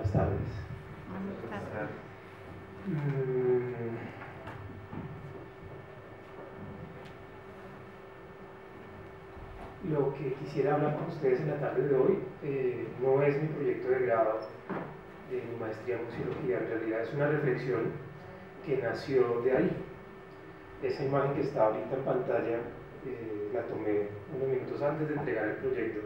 buenas tardes. Lo que quisiera hablar con ustedes en la tarde de hoy no es mi proyecto de grado de mi maestría en museología, en realidad es una reflexión que nació de ahí. Esa imagen que está ahorita en pantalla la tomé unos minutos antes de entregar el proyecto,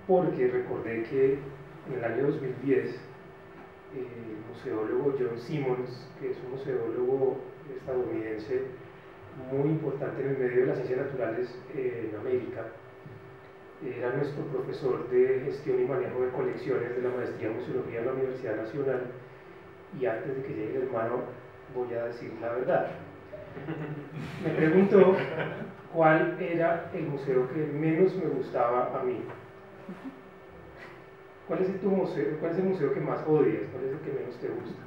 porque recordé que en el año 2010 el museólogo John Simmons, que es un museólogo estadounidense muy importante en el medio de las ciencias naturales en América, era nuestro profesor de gestión y manejo de colecciones de la maestría en museología en la Universidad Nacional, y antes de que llegue el hermano voy a decir la verdad. Me preguntó cuál era el museo que menos me gustaba a mí. ¿Cuál es el museo que más odias? ¿Cuál es el que menos te gusta?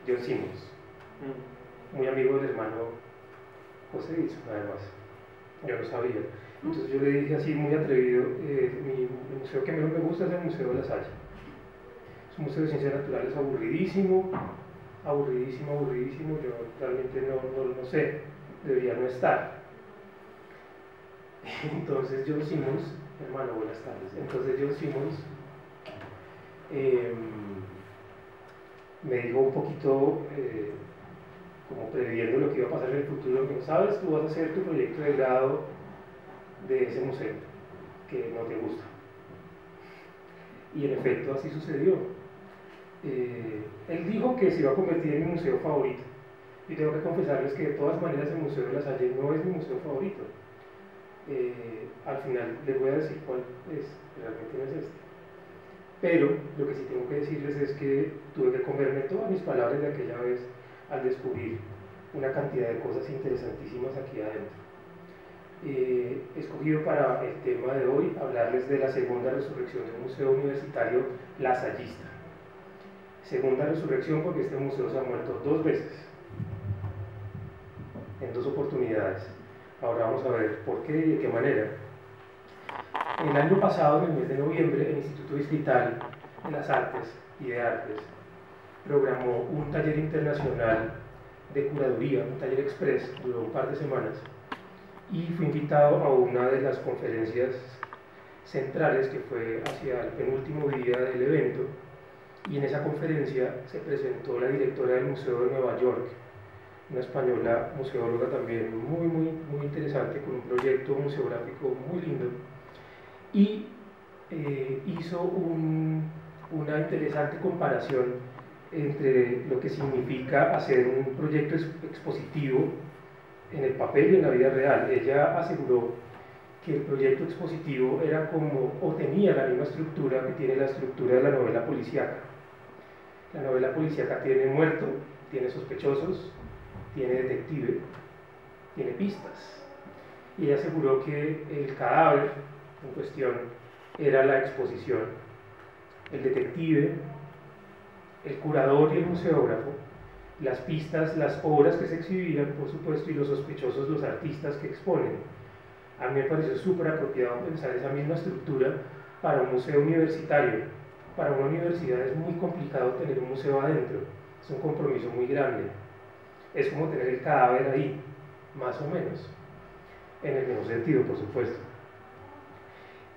John Simmons, muy amigo del hermano José Dizo, además. Yo no sabía. Entonces yo le dije así, muy atrevido, el museo que menos me gusta es el Museo de la Salle. Es un museo de ciencias naturales aburridísimo, yo realmente no sé, debería no estar. Entonces John Simmons, hermano, buenas tardes. Entonces John Simmons me dijo un poquito, como previendo lo que iba a pasar en el futuro, que sabes, tú vas a hacer tu proyecto de grado de ese museo que no te gusta. Y en efecto así sucedió. Él dijo que se iba a convertir en mi museo favorito, y tengo que confesarles que de todas maneras el Museo de la Salle no es mi museo favorito. Al final les voy a decir cuál es, realmente no es este. Pero lo que sí tengo que decirles es que tuve que comerme todas mis palabras de aquella vez al descubrir una cantidad de cosas interesantísimas aquí adentro. He escogido para el tema de hoy hablarles de la segunda resurrección del Museo Universitario Lasallista. Segunda resurrección porque este museo se ha muerto 2 veces, en 2 oportunidades. Ahora vamos a ver por qué y de qué manera. El año pasado, en el mes de noviembre, el Instituto Distrital de las Artes y de Artes programó un taller internacional de curaduría, un taller express, duró un par de semanas, y fui invitado a una de las conferencias centrales que fue hacia el penúltimo día del evento, y en esa conferencia se presentó la directora del Museo de Nueva York, una española museóloga también muy interesante, con un proyecto museográfico muy lindo, y hizo una interesante comparación entre lo que significa hacer un proyecto expositivo en el papel y en la vida real. Ella aseguró que el proyecto expositivo era como, o tenía la misma estructura que tiene la estructura de la novela policíaca. La novela policíaca tiene muerto, tiene sospechosos, tiene detective, tiene pistas. Y ella aseguró que el cadáver en cuestión era la exposición. El detective, el curador y el museógrafo, las pistas, las obras que se exhibían, por supuesto, y los sospechosos, los artistas que exponen. A mí me pareció súper apropiado pensar esa misma estructura para un museo universitario. Para una universidad es muy complicado tener un museo adentro, es un compromiso muy grande. Es como tener el cadáver ahí, más o menos, en el mismo sentido, por supuesto.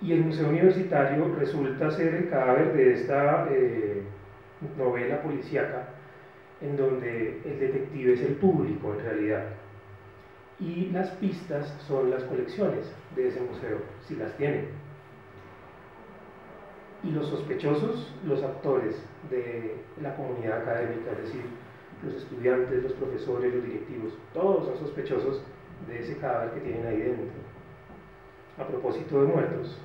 Y el museo universitario resulta ser el cadáver de esta novela policíaca, en donde el detective es el público en realidad, y las pistas son las colecciones de ese museo, si las tienen, y los sospechosos, los actores de la comunidad académica, es decir, los estudiantes, los profesores, los directivos, todos son sospechosos de ese cadáver que tienen ahí dentro. A propósito de muertos,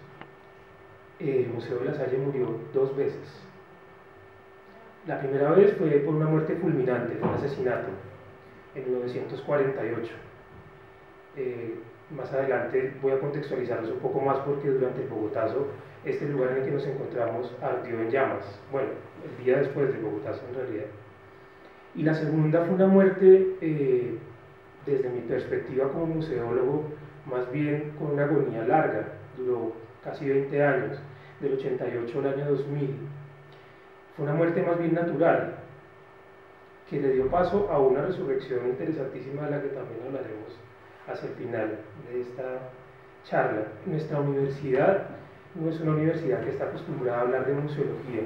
el Museo de la Salle murió 2 veces. La primera vez fue por una muerte fulminante, fue un asesinato, en 1948. Más adelante voy a contextualizarlos un poco más porque durante el Bogotazo, este lugar en el que nos encontramos ardió en llamas. Bueno, el día después del Bogotazo en realidad. Y la segunda fue una muerte, desde mi perspectiva como museólogo, más bien con una agonía larga, duró casi 20 años, del 88 al año 2000. Fue una muerte más bien natural, que le dio paso a una resurrección interesantísima de la que también hablaremos hacia el final de esta charla. Nuestra universidad no es una universidad que está acostumbrada a hablar de museología.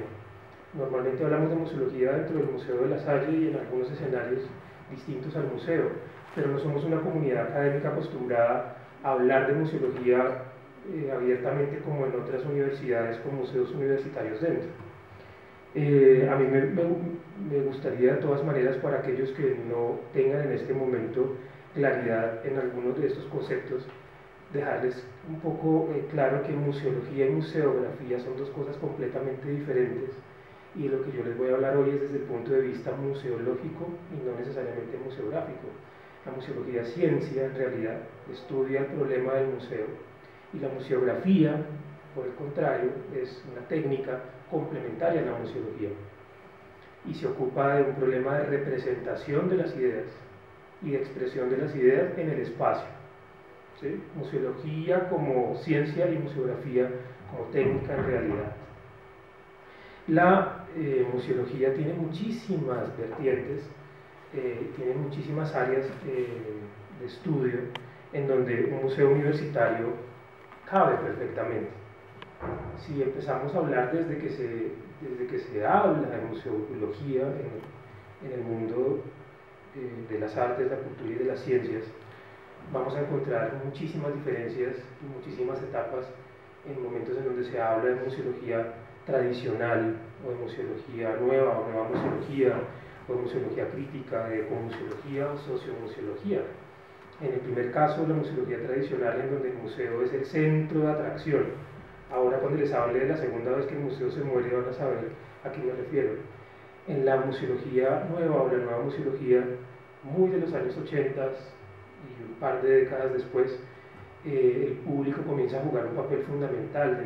Normalmente hablamos de museología dentro del Museo de la Salle y en algunos escenarios distintos al museo, pero no somos una comunidad académica acostumbrada a hablar de museología abiertamente como en otras universidades con museos universitarios dentro. A mí me gustaría de todas maneras, para aquellos que no tengan en este momento claridad en algunos de estos conceptos, dejarles un poco claro que museología y museografía son dos cosas completamente diferentes, y lo que yo les voy a hablar hoy es desde el punto de vista museológico y no necesariamente museográfico. La museología es ciencia, en realidad, estudia el problema del museo, y la museografía, por el contrario, es una técnica complementaria a la museología y se ocupa de un problema de representación de las ideas y de expresión de las ideas en el espacio. ¿Sí? Museología como ciencia y museografía como técnica en realidad. La museología tiene muchísimas vertientes, tiene muchísimas áreas de estudio en donde un museo universitario cabe perfectamente. Si empezamos a hablar desde que se habla de museología en el mundo de las artes, la cultura y de las ciencias, vamos a encontrar muchísimas diferencias y muchísimas etapas en momentos en donde se habla de museología tradicional, o de museología nueva, o nueva museología, o de museología crítica, de ecomuseología o sociomuseología. En el primer caso, la museología tradicional, en donde el museo es el centro de atracción. Ahora, cuando les hable de la segunda vez que el museo se muere, van a saber a qué me refiero. En la museología nueva, o la nueva museología, muy de los años 80 y un par de décadas después, el público comienza a jugar un papel fundamental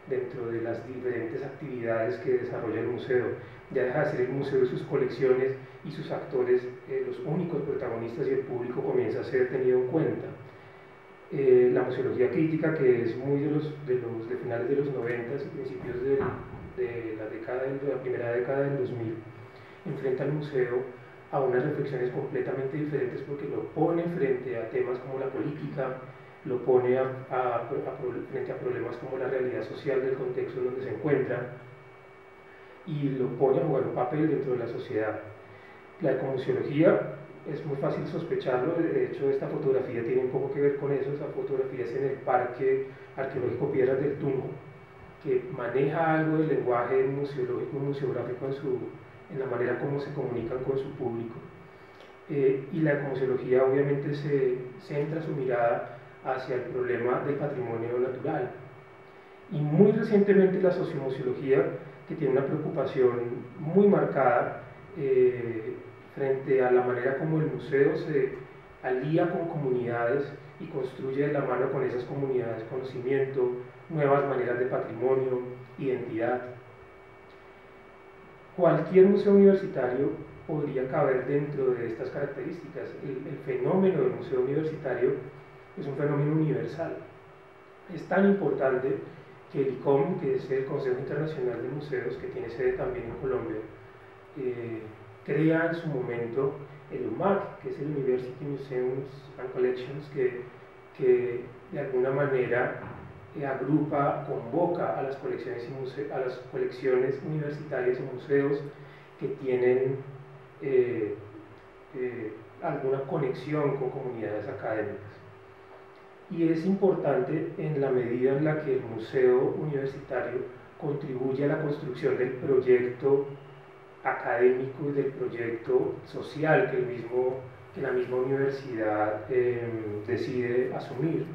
dentro de las diferentes actividades que desarrolla el museo. Ya deja de ser el museo y sus colecciones y sus actores los únicos protagonistas, y el público comienza a ser tenido en cuenta. La museología crítica, que es muy de finales de los 90 y principios de la primera década del 2000, enfrenta al museo a unas reflexiones completamente diferentes, porque lo pone frente a temas como la política, lo pone frente a problemas como la realidad social del contexto en donde se encuentra, y lo pone a jugar un papel dentro de la sociedad. La ecomuseología es muy fácil sospecharlo, de hecho esta fotografía tiene un poco que ver con eso. Esa fotografía es en el Parque Arqueológico Piedras del Tunjo, que maneja algo del lenguaje museológico y museográfico en la manera como se comunican con su público. Y la ecomuseología obviamente se centra su mirada hacia el problema del patrimonio natural. Y muy recientemente la sociomuseología, que tiene una preocupación muy marcada frente a la manera como el museo se alía con comunidades y construye de la mano con esas comunidades conocimiento, nuevas maneras de patrimonio, identidad. Cualquier museo universitario podría caber dentro de estas características. El fenómeno del museo universitario es un fenómeno universal. Es tan importante que el ICOM, que es el Consejo Internacional de Museos, que tiene sede también en Colombia, crea en su momento el UMAC, que es el University Museums and Collections, que de alguna manera agrupa, convoca a las colecciones universitarias y museos que tienen alguna conexión con comunidades académicas. Y es importante en la medida en la que el museo universitario contribuye a la construcción del proyecto académico y del proyecto social que la misma universidad decide asumir.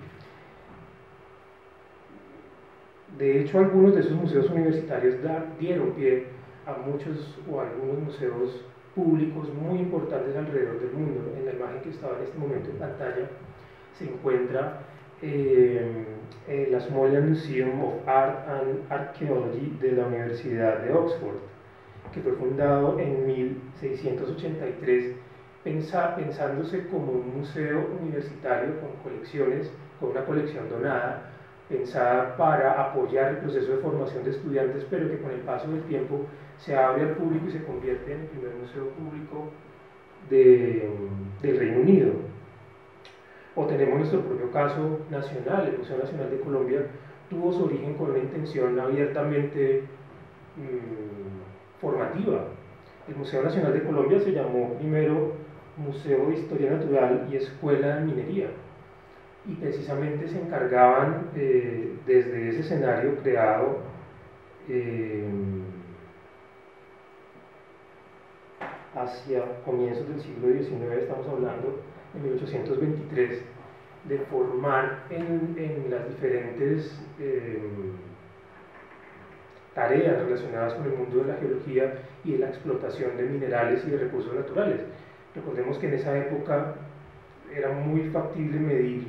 De hecho, algunos de esos museos universitarios dieron pie a muchos o algunos museos públicos muy importantes alrededor del mundo. En la imagen que estaba en este momento en pantalla se encuentra el Ashmolean Museum of Art and Archaeology de la Universidad de Oxford, que fue fundado en 1683, pensándose como un museo universitario con colecciones, con una colección donada pensada para apoyar el proceso de formación de estudiantes, pero que con el paso del tiempo se abre al público y se convierte en el primer museo público del Reino Unido. O tenemos nuestro propio caso nacional. El Museo Nacional de Colombia tuvo su origen con una intención abiertamente formativa. El Museo Nacional de Colombia se llamó primero Museo de Historia Natural y Escuela de Minería, y precisamente se encargaban desde ese escenario creado hacia comienzos del siglo XIX, estamos hablando de 1823, de formar en las diferentes tareas relacionadas con el mundo de la geología y de la explotación de minerales y de recursos naturales. Recordemos que en esa época era muy factible medir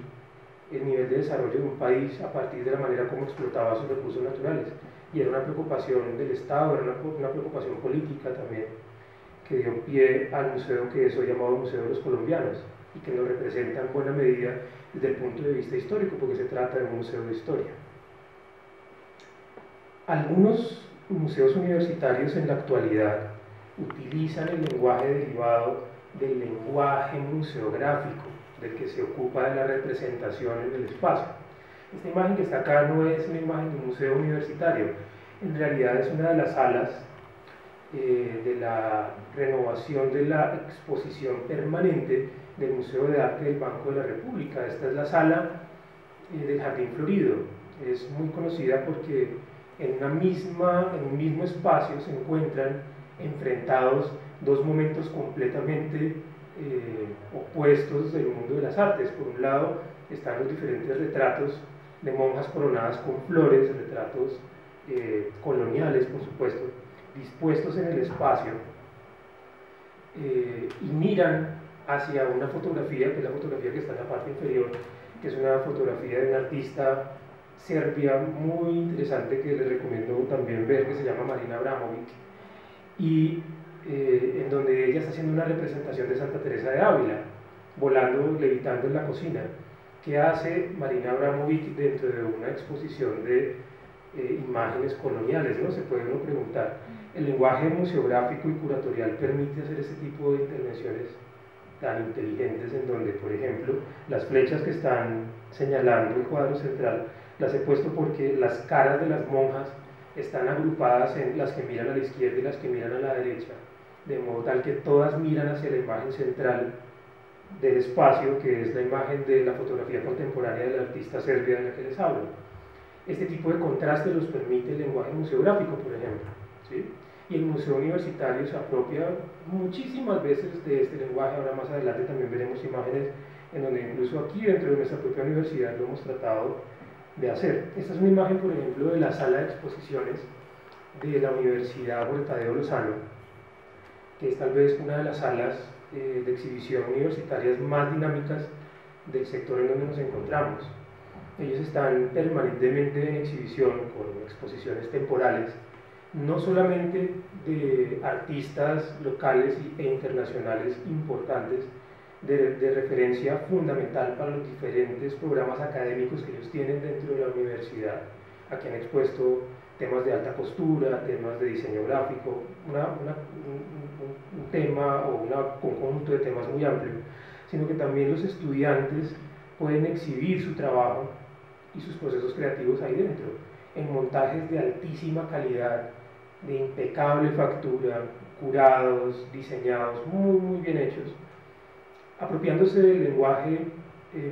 el nivel de desarrollo de un país a partir de la manera como explotaba sus recursos naturales, y era una preocupación del Estado, era una preocupación política también, que dio pie al museo que es hoy llamado Museo de los Colombianos, y que nos representa en buena medida desde el punto de vista histórico, porque se trata de un museo de historia. Algunos museos universitarios en la actualidad utilizan el lenguaje derivado del lenguaje museográfico, del que se ocupa de la representación en el espacio. Esta imagen que está acá no es una imagen de un museo universitario, en realidad es una de las salas de la renovación de la exposición permanente del Museo de Arte del Banco de la República. Esta es la sala del Jardín Florido. Es muy conocida porque en un mismo espacio se encuentran enfrentados dos momentos completamente opuestos del mundo de las artes. Por un lado están los diferentes retratos de monjas coronadas con flores, retratos coloniales, por supuesto, dispuestos en el espacio, y miran hacia una fotografía, que es la fotografía que está en la parte inferior, que es una fotografía de una artista serbia muy interesante que les recomiendo también ver, que se llama Marina Abramovic, y en donde ella está haciendo una representación de Santa Teresa de Ávila, volando, levitando en la cocina. ¿Qué hace Marina Abramovic dentro de una exposición de imágenes coloniales, ¿no? Se puede uno preguntar. El lenguaje museográfico y curatorial permite hacer este tipo de intervenciones tan inteligentes, en donde, por ejemplo, las flechas que están señalando el cuadro central las he puesto porque las caras de las monjas están agrupadas en las que miran a la izquierda y las que miran a la derecha, de modo tal que todas miran hacia la imagen central del espacio, que es la imagen de la fotografía contemporánea del artista serbia de la que les hablo. Este tipo de contraste los permite el lenguaje museográfico, por ejemplo, ¿sí? Y el museo universitario se apropia muchísimas veces de este lenguaje. Ahora más adelante también veremos imágenes en donde incluso aquí dentro de nuestra propia universidad lo hemos tratado de hacer. Esta es una imagen, por ejemplo, de la sala de exposiciones de la Universidad Jorge Tadeo Lozano, que es tal vez una de las salas de exhibición universitarias más dinámicas del sector en donde nos encontramos. Ellos están permanentemente en exhibición con exposiciones temporales, no solamente de artistas locales e internacionales importantes, de referencia fundamental para los diferentes programas académicos que ellos tienen dentro de la universidad. Aquí han expuesto temas de alta costura, temas de diseño gráfico, un tema o un conjunto de temas muy amplio, sino que también los estudiantes pueden exhibir su trabajo y sus procesos creativos ahí dentro, en montajes de altísima calidad, de impecable factura, curados, diseñados, muy bien hechos, apropiándose del lenguaje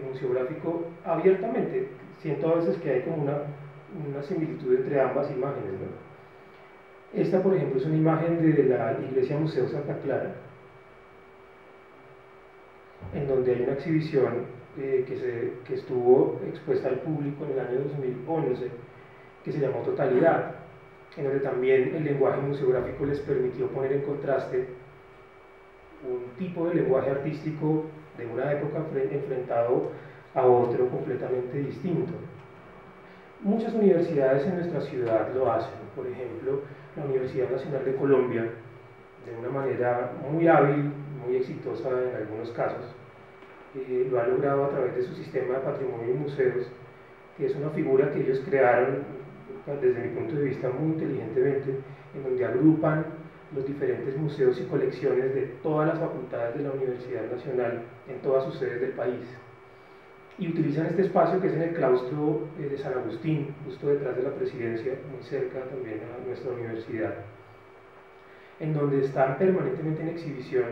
museográfico abiertamente. Siento a veces que hay como una similitud entre ambas imágenes, ¿no? Esta, por ejemplo, es una imagen de la Iglesia Museo Santa Clara, en donde hay una exhibición que estuvo expuesta al público en el año 2011, que se llamó Totalidad, en donde también el lenguaje museográfico les permitió poner en contraste un tipo de lenguaje artístico de una época enfrentado a otro completamente distinto. Muchas universidades en nuestra ciudad lo hacen. Por ejemplo, la Universidad Nacional de Colombia, de una manera muy hábil, muy exitosa en algunos casos, lo ha logrado a través de su sistema de patrimonio y museos, que es una figura que ellos crearon, desde mi punto de vista, muy inteligentemente, en donde agrupan los diferentes museos y colecciones de todas las facultades de la Universidad Nacional en todas sus sedes del país. Y utilizan este espacio que es en el claustro de San Agustín, justo detrás de la presidencia, muy cerca también a nuestra universidad, en donde están permanentemente en exhibición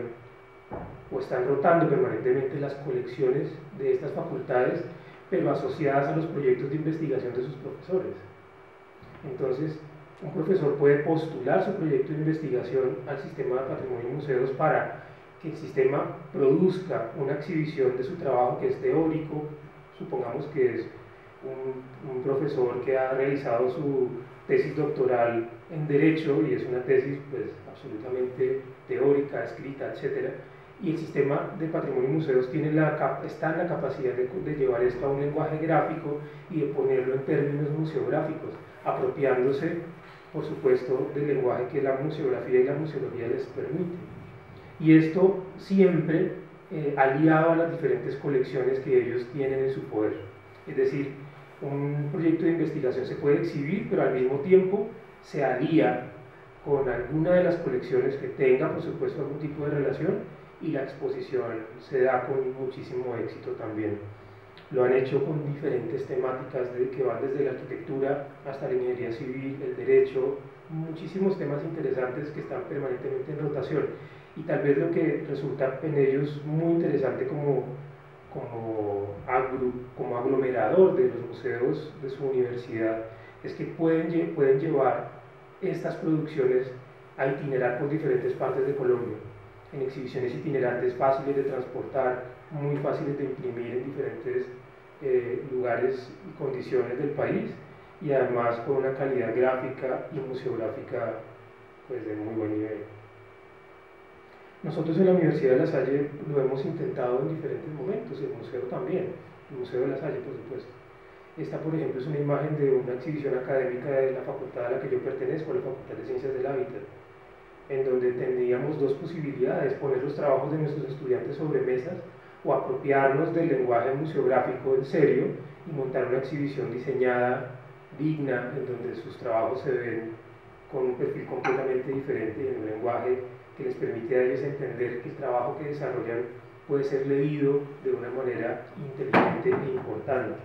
o están rotando permanentemente las colecciones de estas facultades, pero asociadas a los proyectos de investigación de sus profesores. Entonces, un profesor puede postular su proyecto de investigación al sistema de patrimonio y museos para que el sistema produzca una exhibición de su trabajo que es teórico. Supongamos que es un profesor que ha realizado su tesis doctoral en Derecho y es una tesis pues, absolutamente teórica, escrita, etc. Y el sistema de patrimonio y museos está en la capacidad de llevar esto a un lenguaje gráfico y de ponerlo en términos museográficos, apropiándose, por supuesto, del lenguaje que la museografía y la museología les permite. Y esto siempre aliado a las diferentes colecciones que ellos tienen en su poder. Es decir, un proyecto de investigación se puede exhibir, pero al mismo tiempo se alía con alguna de las colecciones que tenga, por supuesto, algún tipo de relación, y la exposición se da con muchísimo éxito también. Lo han hecho con diferentes temáticas que van desde la arquitectura hasta la ingeniería civil, el derecho, muchísimos temas interesantes que están permanentemente en rotación. Y tal vez lo que resulta en ellos muy interesante como aglomerador de los museos de su universidad es que pueden llevar estas producciones a itinerar por diferentes partes de Colombia, en exhibiciones itinerantes fáciles de transportar, muy fáciles de imprimir en diferentes lugares y condiciones del país, y además con una calidad gráfica y museográfica pues, de muy buen nivel. Nosotros en la Universidad de La Salle lo hemos intentado en diferentes momentos, el museo también, el Museo de La Salle, por supuesto. Esta, por ejemplo, es una imagen de una exhibición académica de la facultad a la que yo pertenezco, la Facultad de Ciencias del Hábitat, en donde tendríamos dos posibilidades: poner los trabajos de nuestros estudiantes sobre mesas o apropiarnos del lenguaje museográfico en serio y montar una exhibición diseñada, digna, en donde sus trabajos se ven con un perfil completamente diferente y en un lenguaje que les permite a ellos entender que el trabajo que desarrollan puede ser leído de una manera inteligente e importante.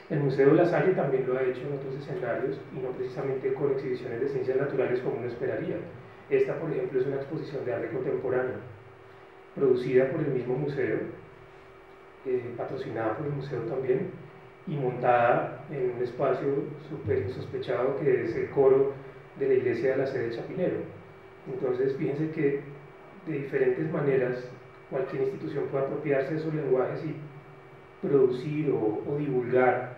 El Museo de La Salle también lo ha hecho en otros escenarios y no precisamente con exhibiciones de ciencias naturales como uno esperaría. Esta, por ejemplo, es una exposición de arte contemporáneo, producida por el mismo museo, patrocinada por el museo también, y montada en un espacio súper insospechado que es el coro de la iglesia de la sede de Chapinero. Entonces, fíjense que de diferentes maneras cualquier institución puede apropiarse de esos lenguajes y producir o divulgar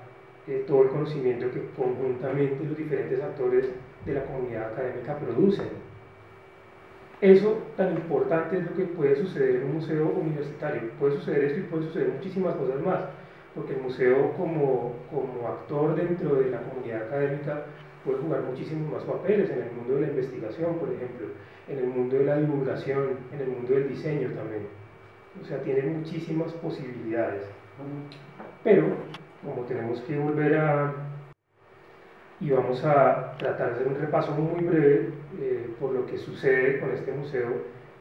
todo el conocimiento que conjuntamente los diferentes actores de la comunidad académica producen. Eso tan importante es lo que puede suceder en un museo universitario. Puede suceder esto y puede suceder muchísimas cosas más, porque el museo como actor dentro de la comunidad académica puede jugar muchísimos más papeles en el mundo de la investigación, por ejemplo, en el mundo de la divulgación, en el mundo del diseño también. O sea, tiene muchísimas posibilidades. Pero, como tenemos que volver y vamos a tratar de hacer un repaso muy breve por lo que sucede con este museo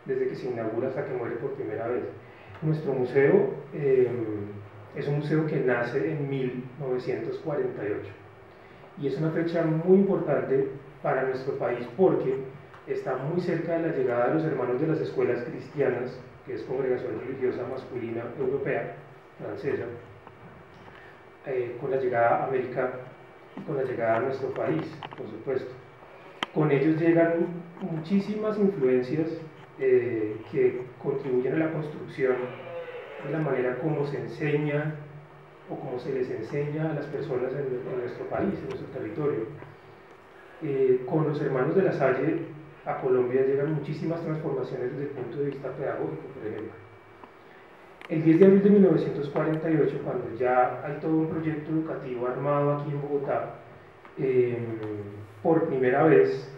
desde que se inaugura hasta que muere por primera vez. Nuestro museo es un museo que nace en 1948 y es una fecha muy importante para nuestro país porque está muy cerca de la llegada de los hermanos de las escuelas cristianas, que es Congregación Religiosa Masculina Europea, francesa, con la llegada a América y con la llegada a nuestro país, por supuesto. Con ellos llegan muchísimas influencias que contribuyen a la construcción de la manera como se enseña o como se les enseña a las personas en nuestro país, en nuestro territorio. Con los hermanos de La Salle a Colombia llegan muchísimas transformaciones desde el punto de vista pedagógico, por ejemplo. El 10 de abril de 1948, cuando ya hay todo un proyecto educativo armado aquí en Bogotá, por primera vez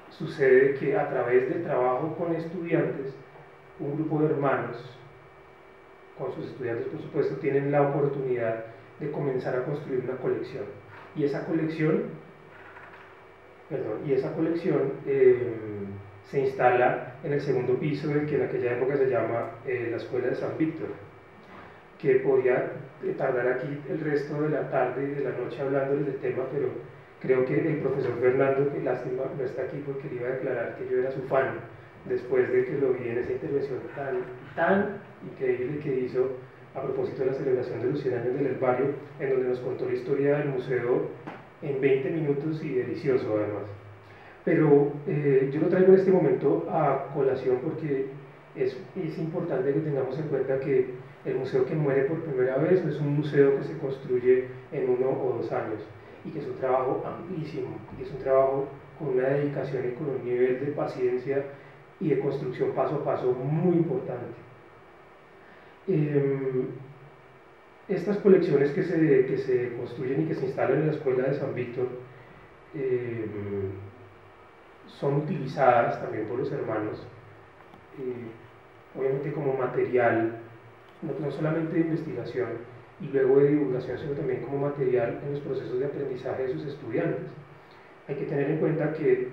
sucede que a través del trabajo con estudiantes, un grupo de hermanos, con sus estudiantes por supuesto, tienen la oportunidad de comenzar a construir una colección. Y esa colección, se instala en el segundo piso del que en aquella época se llama la Escuela de San Víctor, que podía tardar aquí el resto de la tarde y de la noche hablándoles del tema, pero creo que el profesor Fernando, que lástima no está aquí porque le iba a declarar que yo era su fan, después de que lo vi en esa intervención tan increíble que hizo a propósito de la celebración de los 100 años del herbario, en donde nos contó la historia del museo en 20 minutos y delicioso además. Pero yo lo traigo en este momento a colación porque es importante que tengamos en cuenta que el museo que muere por primera vez no es un museo que se construye en 1 o 2 años, y que es un trabajo amplísimo, y es un trabajo con una dedicación y con un nivel de paciencia y de construcción paso a paso muy importante. Estas colecciones que se construyen y que se instalan en la Escuela de San Víctor son utilizadas también por los hermanos, obviamente como material, no solamente de investigación y luego de divulgación, sino también como material en los procesos de aprendizaje de sus estudiantes. Hay que tener en cuenta que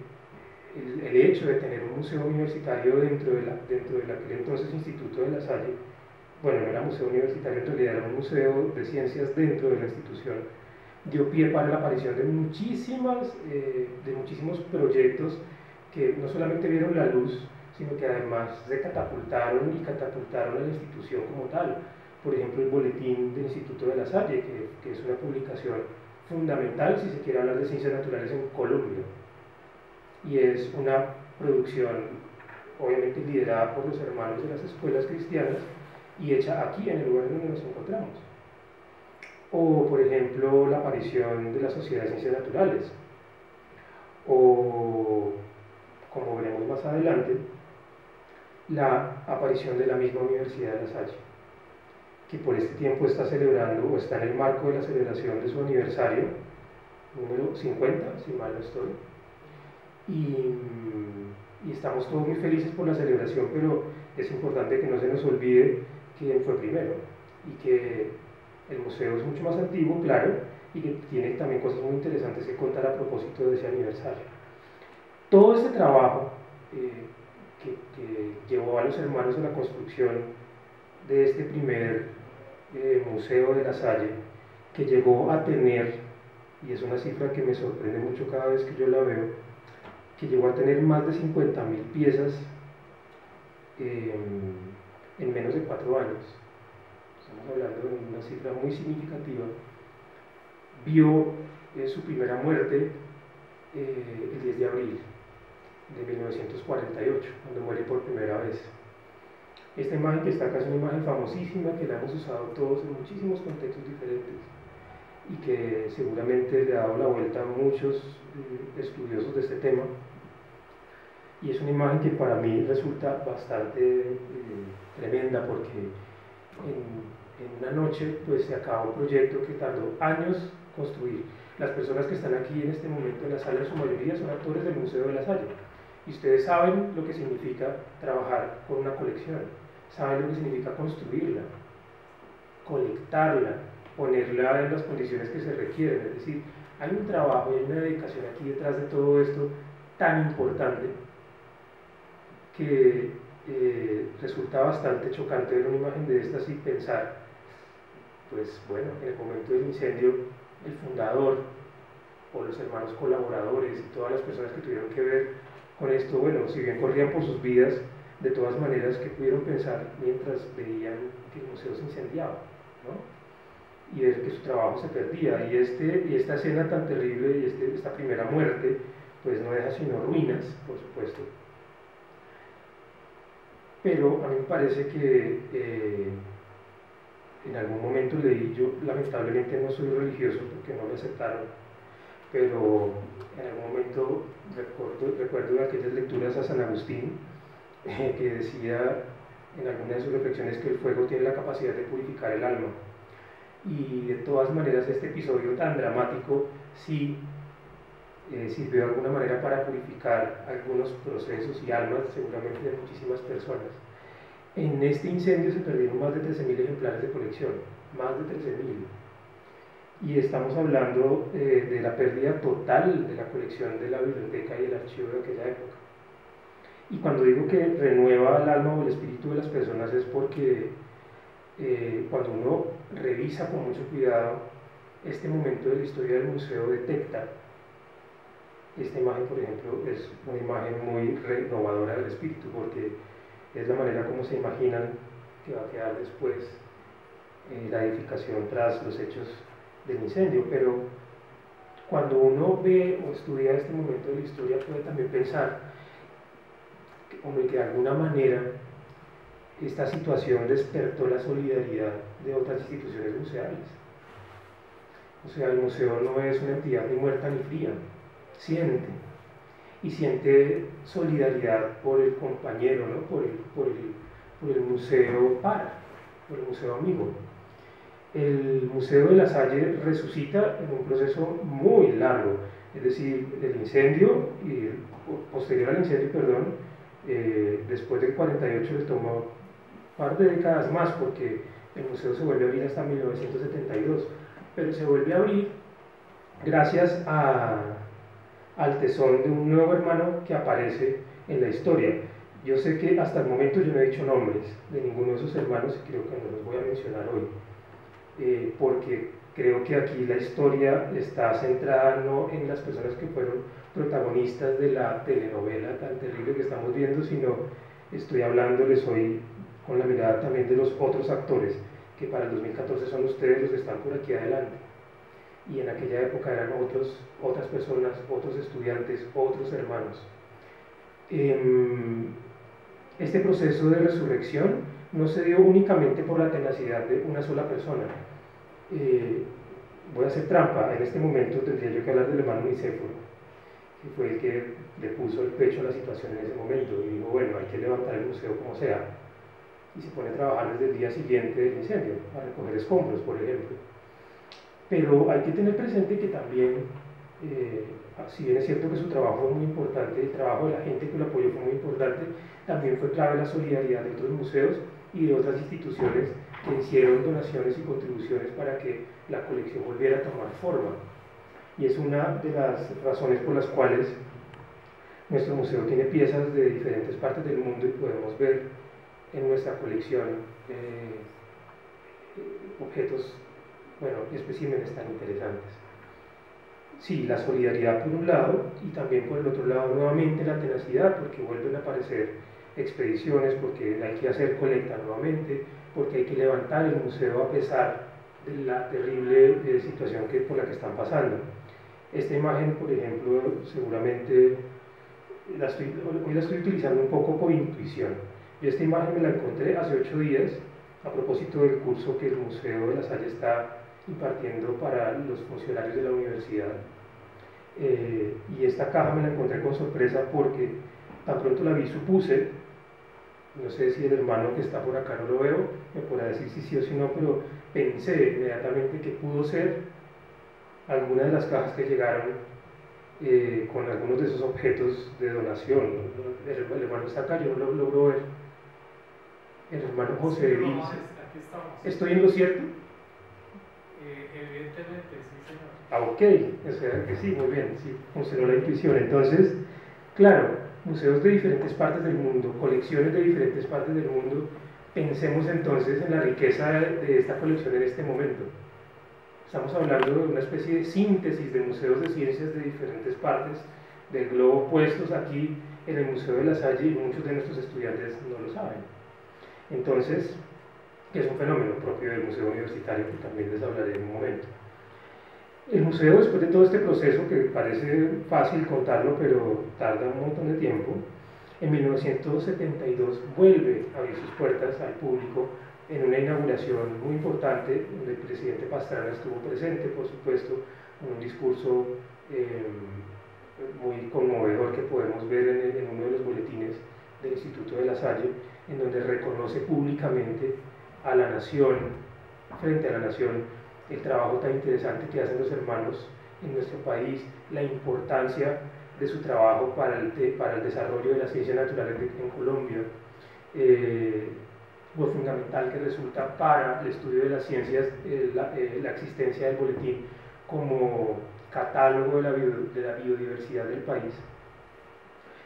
el hecho de tener un museo universitario dentro de aquel entonces Instituto de La Salle, bueno, no era museo universitario, en realidad era un museo de ciencias dentro de la institución, dio pie para la aparición de muchísimos proyectos que no solamente vieron la luz, sino que además se catapultaron a la institución como tal. Por ejemplo, el boletín del Instituto de La Salle, que es una publicación fundamental si se quiere hablar de ciencias naturales en Colombia, y es una producción obviamente liderada por los hermanos de las escuelas cristianas y hecha aquí en el lugar donde nos encontramos. O por ejemplo la aparición de la Sociedad de Ciencias Naturales, o como veremos más adelante, la aparición de la misma Universidad de La Salle, que por este tiempo está celebrando, o está en el marco de la celebración de su aniversario número 50, si mal no estoy, y estamos todos muy felices por la celebración, pero es importante que no se nos olvide quién fue primero, y que el museo es mucho más antiguo, claro, y que tiene también cosas muy interesantes que contar a propósito de ese aniversario. Todo este trabajo que llevó a los hermanos a la construcción de este primer museo de La Salle, que llegó a tener, y es una cifra que me sorprende mucho cada vez que yo la veo, que llegó a tener más de 50.000 piezas en menos de 4 años. Estamos hablando de una cifra muy significativa. Vio su primera muerte el 10 de abril de 1948, cuando muere por primera vez. Esta imagen que está acá es una imagen famosísima que la hemos usado todos en muchísimos contextos diferentes y que seguramente le ha dado la vuelta a muchos estudiosos de este tema, y es una imagen que para mí resulta bastante tremenda, porque en una noche pues se acabó un proyecto que tardó años construir. Las personas que están aquí en este momento en la sala, en su mayoría son actores del Museo de La Salle, y ustedes saben lo que significa trabajar con una colección, saben lo que significa construirla, colectarla, ponerla en las condiciones que se requieren. Es decir, hay un trabajo y hay una dedicación aquí detrás de todo esto tan importante que resulta bastante chocante ver una imagen de estas y pensar, pues bueno, en el momento del incendio, el fundador o los hermanos colaboradores y todas las personas que tuvieron que ver con esto, bueno, si bien corrían por sus vidas, de todas maneras, ¿qué pudieron pensar mientras veían que el museo se incendiaba, ¿no? Y ver que su trabajo se perdía, y esta escena tan terrible y esta primera muerte pues no deja sino ruinas, por supuesto. Pero a mí me parece que en algún momento leí, yo lamentablemente no soy religioso porque no me aceptaron, pero en algún momento recuerdo aquellas lecturas a San Agustín, que decía en alguna de sus reflexiones que el fuego tiene la capacidad de purificar el alma, y de todas maneras este episodio tan dramático sí sirvió de alguna manera para purificar algunos procesos y almas seguramente de muchísimas personas. En este incendio se perdieron más de 13.000 ejemplares de colección, más de 13.000. y estamos hablando de la pérdida total de la colección de la biblioteca y el archivo de aquella época. Y cuando digo que renueva el alma o el espíritu de las personas es porque cuando uno revisa con mucho cuidado este momento de la historia del museo, detecta esta imagen, por ejemplo, es una imagen muy renovadora del espíritu, porque es la manera como se imaginan que va a quedar después la edificación tras los hechos del incendio. Pero cuando uno ve o estudia este momento de la historia, puede también pensar que de alguna manera esta situación despertó la solidaridad de otras instituciones museales. O sea, el museo no es una entidad ni muerta ni fría, siente, y siente solidaridad por el compañero, ¿no? por el museo por el museo amigo. El Museo de la Salle resucita en un proceso muy largo, es decir, el incendio, y posterior al incendio, perdón, después del 48 le tomó un par de décadas más, porque el museo se vuelve a abrir hasta 1972, pero se vuelve a abrir gracias al tesón de un nuevo hermano que aparece en la historia. Yo sé que hasta el momento yo no he dicho nombres de ninguno de esos hermanos y creo que no los voy a mencionar hoy, porque creo que aquí la historia está centrada no en las personas que fueron protagonistas de la telenovela tan terrible que estamos viendo, sino estoy hablándoles hoy con la mirada también de los otros actores, que para el 2014 son ustedes los que están por aquí adelante. Y en aquella época eran otras personas, otros estudiantes, otros hermanos. Este proceso de resurrección no se dio únicamente por la tenacidad de una sola persona. Voy a hacer trampa, en este momento tendría yo que hablar del hermano Nicéforo, que fue el que le puso el pecho a la situación en ese momento y dijo, bueno, hay que levantar el museo como sea, y se pone a trabajar desde el día siguiente del incendio, a recoger escombros, por ejemplo. Pero hay que tener presente que también, si bien es cierto que su trabajo fue muy importante, el trabajo de la gente que lo apoyó fue muy importante, también fue clave la solidaridad de otros museos y de otras instituciones que hicieron donaciones y contribuciones para que la colección volviera a tomar forma. Y es una de las razones por las cuales nuestro museo tiene piezas de diferentes partes del mundo y podemos ver en nuestra colección objetos, bueno, especímenes tan interesantes. Sí, la solidaridad por un lado y también por el otro lado nuevamente la tenacidad, porque vuelven a aparecer expediciones, porque hay que hacer colecta nuevamente, porque hay que levantar el museo a pesar de la terrible situación por la que están pasando. Esta imagen, por ejemplo, seguramente hoy la estoy utilizando un poco por intuición. Yo esta imagen me la encontré hace 8 días a propósito del curso que el Museo de la Salle está impartiendo para los funcionarios de la universidad. Y esta caja me la encontré con sorpresa porque tan pronto la vi supuse, no sé si el hermano que está por acá no lo veo, me podrá decir si sí o si no, pero pensé inmediatamente que pudo ser alguna de las cajas que llegaron con algunos de esos objetos de donación. El hermano está acá, yo no lo logro ver. El hermano José de Vils. ¿Estoy en lo cierto? Evidentemente, sí, señor. Ah, ok, o sea que sí, muy bien, sí, funcionó la intuición. Entonces, claro, museos de diferentes partes del mundo, colecciones de diferentes partes del mundo, pensemos entonces en la riqueza de esta colección en este momento. Estamos hablando de una especie de síntesis de museos de ciencias de diferentes partes del globo puestos aquí en el Museo de la Salle y muchos de nuestros estudiantes no lo saben. Entonces, es un fenómeno propio del museo universitario que también les hablaré en un momento. El museo, después de todo este proceso, que parece fácil contarlo, pero tarda un montón de tiempo, en 1972 vuelve a abrir sus puertas al público en una inauguración muy importante, donde el presidente Pastrana estuvo presente, por supuesto, con un discurso muy conmovedor que podemos ver en uno de los boletines del Instituto de la Salle, en donde reconoce públicamente a la nación, frente a la nación, el trabajo tan interesante que hacen los hermanos en nuestro país, la importancia de su trabajo para el desarrollo de las ciencias naturales en Colombia. lo fundamental que resulta para el estudio de las ciencias la existencia del boletín como catálogo de la biodiversidad del país.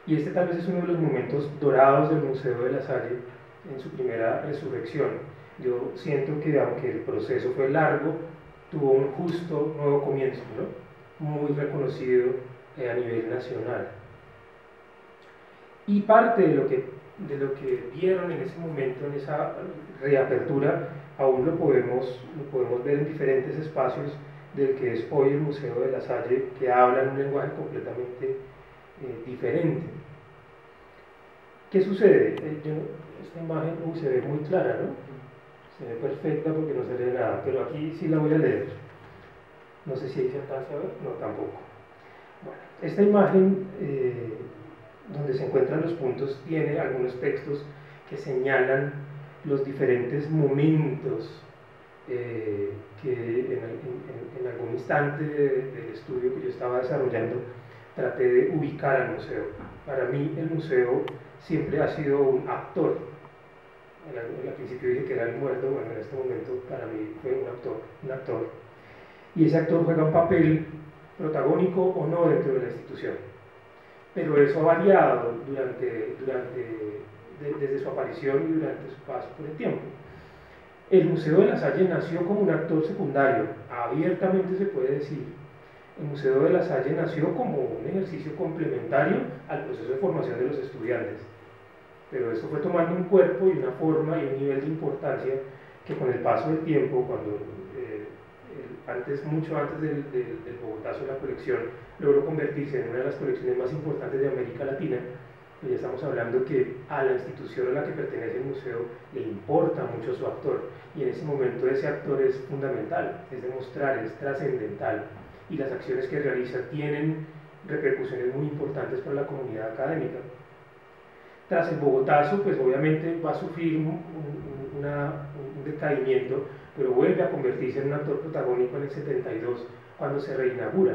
Y este tal vez es uno de los momentos dorados del Museo de la Salle en su primera resurrección. Yo siento que aunque el proceso fue largo, tuvo un justo nuevo comienzo, ¿no? Muy reconocido a nivel nacional. Y parte de lo que vieron en ese momento, en esa reapertura, aún lo podemos ver en diferentes espacios del que es hoy el Museo de la Salle, que hablan un lenguaje completamente diferente. ¿Qué sucede? Esta imagen se ve muy clara, ¿no? Se ve perfecta porque no se lee nada, pero aquí sí la voy a leer. No sé si ahí se alcanza a ver, no, tampoco. Bueno, esta imagen, donde se encuentran los puntos, tiene algunos textos que señalan los diferentes momentos que en algún instante del estudio que yo estaba desarrollando traté de ubicar al museo. Para mí el museo siempre ha sido un actor. Al principio dije que era el muerto, bueno, en este momento para mí fue un actor. Y ese actor juega un papel protagónico o no dentro de la institución. Pero eso ha variado desde su aparición y durante su paso por el tiempo. El Museo de la Salle nació como un actor secundario, abiertamente se puede decir. El Museo de la Salle nació como un ejercicio complementario al proceso de formación de los estudiantes. Pero esto fue tomando un cuerpo y una forma y un nivel de importancia que con el paso del tiempo, cuando mucho antes del Bogotazo de la colección, logró convertirse en una de las colecciones más importantes de América Latina. Ya estamos hablando que a la institución a la que pertenece el museo le importa mucho su actor, y en ese momento ese actor es fundamental, es demostrar, es trascendental, y las acciones que realiza tienen repercusiones muy importantes para la comunidad académica. Tras el Bogotazo, pues obviamente va a sufrir un decaimiento, pero vuelve a convertirse en un actor protagónico en el 72, cuando se reinaugura.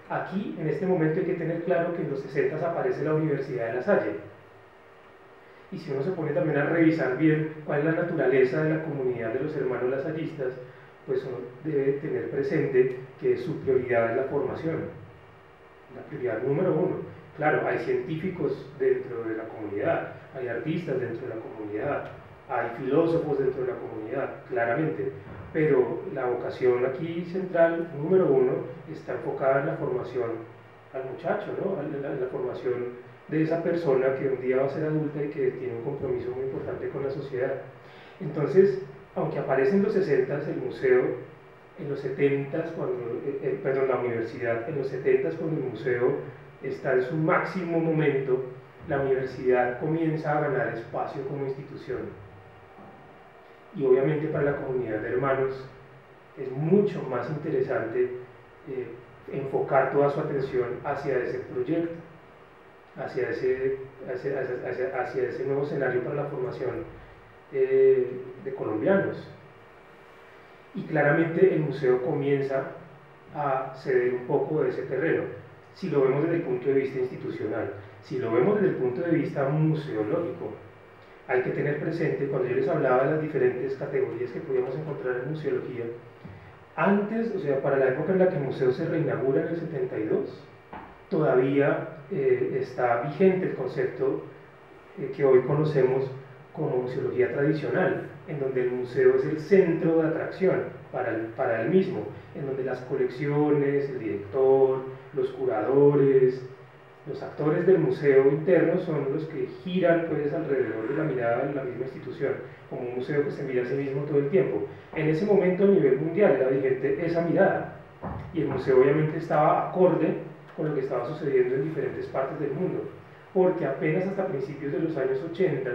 Aquí, en este momento, hay que tener claro que en los 60 aparece la Universidad de La Salle. Y si uno se pone también a revisar bien cuál es la naturaleza de la comunidad de los hermanos lasallistas, pues uno debe tener presente que su prioridad es la formación, la prioridad número uno. Claro, hay científicos dentro de la comunidad, hay artistas dentro de la comunidad, hay filósofos dentro de la comunidad, claramente, pero la vocación aquí central, número uno, está enfocada en la formación al muchacho, ¿no? En la formación de esa persona que un día va a ser adulta y que tiene un compromiso muy importante con la sociedad. Entonces, aunque aparece en los 60s el museo, en los 70s, perdón, la universidad, en los 70s cuando el museo está en su máximo momento, la universidad comienza a ganar espacio como institución. Y obviamente para la comunidad de hermanos es mucho más interesante enfocar toda su atención hacia ese proyecto, hacia ese nuevo escenario para la formación de colombianos. Y claramente el museo comienza a ceder un poco de ese terreno, si lo vemos desde el punto de vista institucional. Si lo vemos desde el punto de vista museológico, hay que tener presente, cuando yo les hablaba de las diferentes categorías que podíamos encontrar en museología, antes, o sea, para la época en la que el museo se reinaugura en el 72, todavía está vigente el concepto que hoy conocemos como museología tradicional, en donde el museo es el centro de atracción para el mismo, en donde las colecciones, el director, los curadores, los actores del museo interno son los que giran pues alrededor de la mirada de la misma institución, como un museo que se mira a sí mismo todo el tiempo. En ese momento a nivel mundial era vigente esa mirada, y el museo obviamente estaba acorde con lo que estaba sucediendo en diferentes partes del mundo, porque apenas hasta principios de los años 80